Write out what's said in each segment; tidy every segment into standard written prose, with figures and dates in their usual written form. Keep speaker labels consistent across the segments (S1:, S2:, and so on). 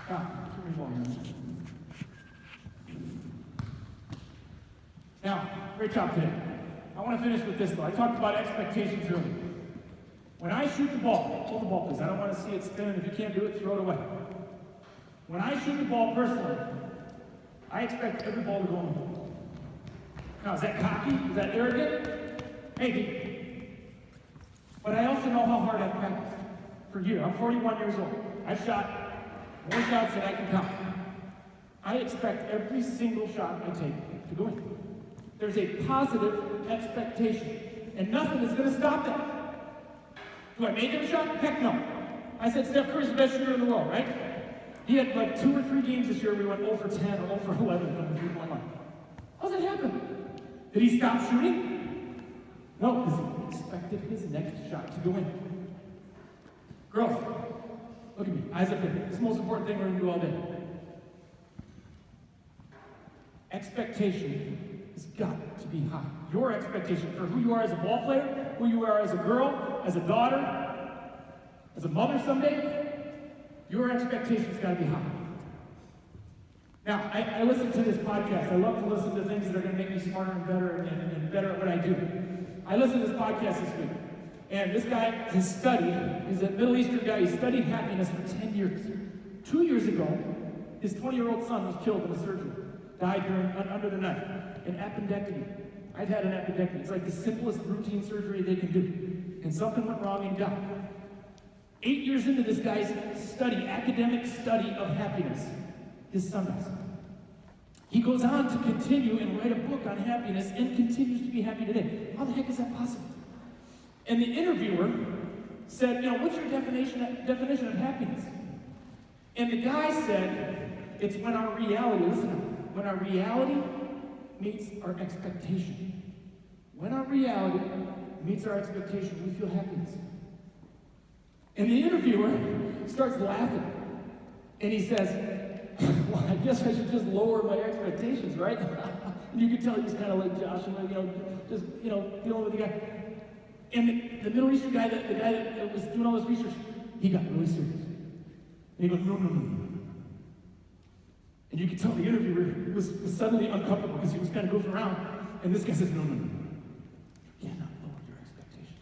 S1: Give me volume. Now, great job today. I want to finish with this though. I talked about expectations earlier. When I shoot the ball, hold the ball please. I don't want to see it spin. If you can't do it, throw it away. When I shoot the ball personally, I expect every ball to go in the hole. Now, is that cocky? Is that arrogant? Maybe. But I also know how hard I've practiced for years. I'm 41 years old. I've shot more shots than I can count. I expect every single shot I take to go in. There's a positive expectation, and nothing is going to stop that. Do I make him a shot? Heck no. I said Steph Curry's the best shooter in the world, right? He had like 2 or 3 games this year we went 0 for 10 or 0 for 11 from the three-point line. How's that happen? Did he stop shooting? No, because he expected his next shot to go in. Girls, look at me, eyes up here. This is the most important thing we're going to do all day. Expectation has got to be high. Your expectation for who you are as a ball player, who you are as a girl, as a daughter, as a mother someday, your expectation's got to be high. Now, I listen to this podcast. I love to listen to things that are going to make me smarter and better and better at what I do. I listened to this podcast this week. And this guy has studied, he's a Middle Eastern guy, he studied happiness for 10 years. 2 years ago, his 20-year-old son was killed in a surgery. Died under the knife. An appendectomy. I've had an appendectomy. It's like the simplest routine surgery they can do. And something went wrong and he died. 8 years into this guy's study, academic study of happiness, his son dies. He goes on to continue and write a book on happiness and continues to be happy today. How the heck is that possible? And the interviewer said, what's your definition of happiness? And the guy said, it's when our reality, listen, when our reality meets our expectation. When our reality meets our expectation, we feel happiness. And the interviewer starts laughing. And he says, well, I guess I should just lower my expectations, right? And you could tell he was kind of like Josh, dealing with the guy. And the Middle Eastern guy, the guy that was doing all this research, he got really serious. And he goes, no. And you could tell the interviewer was suddenly uncomfortable because he was kind of goofing around. And this guy says, no. You cannot lower your expectation.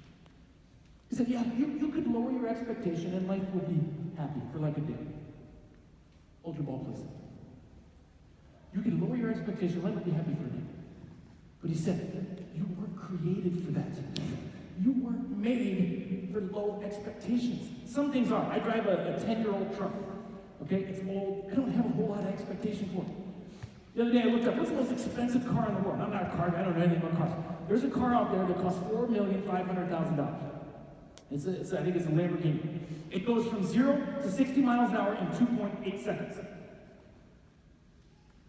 S1: He said, yeah, you could lower your expectation and life will be happy for like a day. Hold your ball, please. You can lower your expectation, life will be happy for a day. But he said, you weren't created for that. You weren't made for low expectations. Some things are. I drive a 10-year-old truck. Okay, it's old. I don't have a whole lot of expectation for it. The other day I looked up, what's the most expensive car in the world? I'm not a car guy, I don't know anything about cars. There's a car out there that costs $4,500,000. I think it's a Lamborghini. It goes from 0 to 60 miles an hour in 2.8 seconds.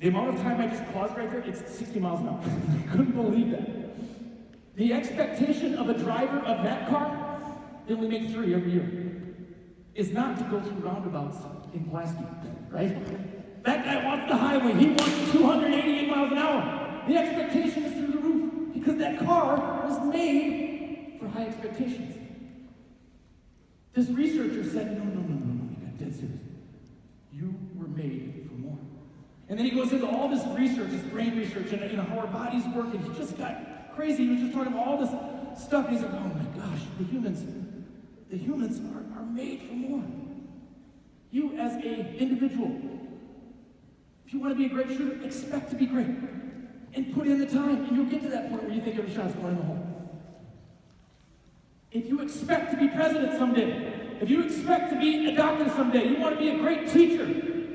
S1: The amount of time I just paused right there, it's 60 miles an hour. I couldn't believe that. The expectation of a driver of that car, they only make 3 every year, is not to go through roundabouts in Pulaski, right? That guy wants the highway. He wants 288 miles an hour. The expectation is through the roof because that car was made for high expectations. This researcher said, no, he got dead serious. You were made for more. And then he goes into all this research, this brain research, and how our bodies work, and he just got crazy. He was just talking about all this stuff. He's like, oh my gosh, the humans are made for more. You as an individual, if you want to be a great shooter, expect to be great. And put in the time, and you'll get to that point where you think every shot's going in the hole. If you expect to be president someday, if you expect to be a doctor someday, you want to be a great teacher,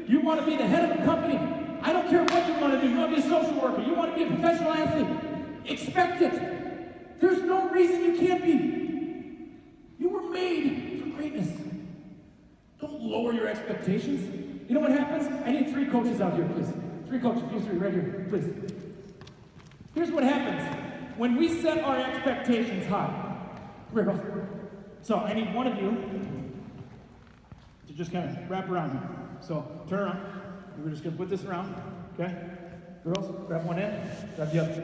S1: you want to be the head of a company, I don't care what you want to do, you want to be a social worker, you want to be a professional athlete, expect it. There's no reason you can't be. You were made for greatness. Don't lower your expectations. You know what happens? I need 3 coaches out here, please. 3 coaches, you 3, right here, please. Here's what happens. When we set our expectations high, come here, girls. So I need one of you to just kind of wrap around here. So turn around. We're just going to put this around, okay? Girls, grab one end, grab the other.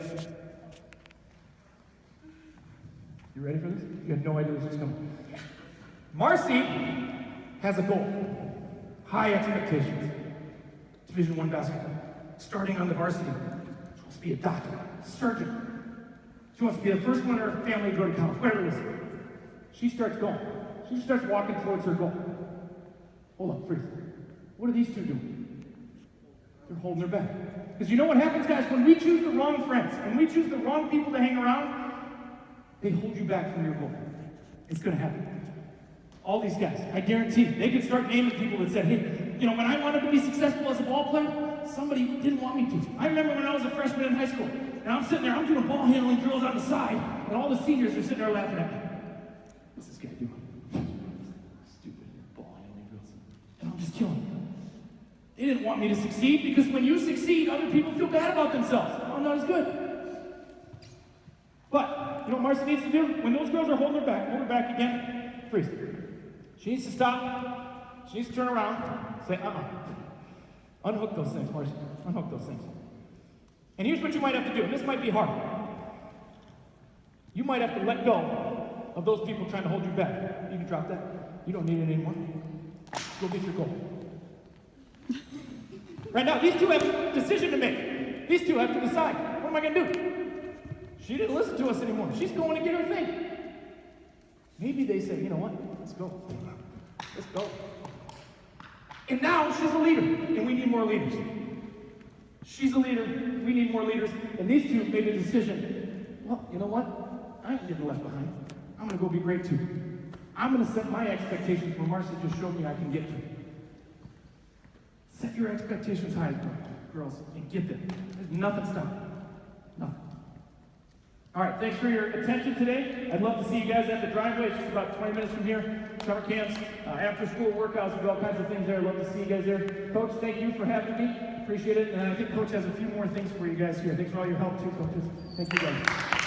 S1: You ready for this? You have no idea what's coming. Marcy has a goal. High expectations. Division I basketball. Starting on the varsity. She wants to be a doctor, surgeon. She wants to be the first one in her family to go to college, whatever it is. She starts going. She starts walking towards her goal. Hold on, freeze. What are these two doing? They're holding her back. Because you know what happens, guys? When we choose the wrong friends, and we choose the wrong people to hang around, they hold you back from your goal. It's going to happen. All these guys, I guarantee, they could start naming people that said, hey, you know, when I wanted to be successful as a ball player, somebody didn't want me to. I remember when I was a freshman in high school, and I'm sitting there, I'm doing ball handling drills on the side, and all the seniors are sitting there laughing at me. What's this guy doing? Stupid ball handling drills. And I'm just killing them. They didn't want me to succeed, because when you succeed, other people feel bad about themselves. Oh, not as good. But, you know what Marcy needs to do? When those girls are holding her back again, freeze. She needs to stop. She needs to turn around. Say, unhook those things, Marcy. Unhook those things. And here's what you might have to do, and this might be hard. You might have to let go of those people trying to hold you back. You can drop that. You don't need it anymore. Go get your goal. Right now, these two have a decision to make. These two have to decide. What am I going to do? She didn't listen to us anymore. She's going to get her thing. Maybe they say, you know what? Let's go. Let's go. And now she's a leader, and we need more leaders. She's a leader, we need more leaders. And these two made a decision. Well, you know what? I ain't getting left behind. I'm going to go be great too. I'm going to set my expectations where Marcy just showed me I can get to. Set your expectations high, girls, and get them. There's nothing stopping. Nothing. All right, thanks for your attention today. I'd love to see you guys at the driveway. It's just about 20 minutes from here. Summer camps, after school workouts, we do all kinds of things there. I'd love to see you guys there. Coach, thank you for having me. Appreciate it. And I think Coach has a few more things for you guys here. Thanks for all your help too, coaches. Thank you guys.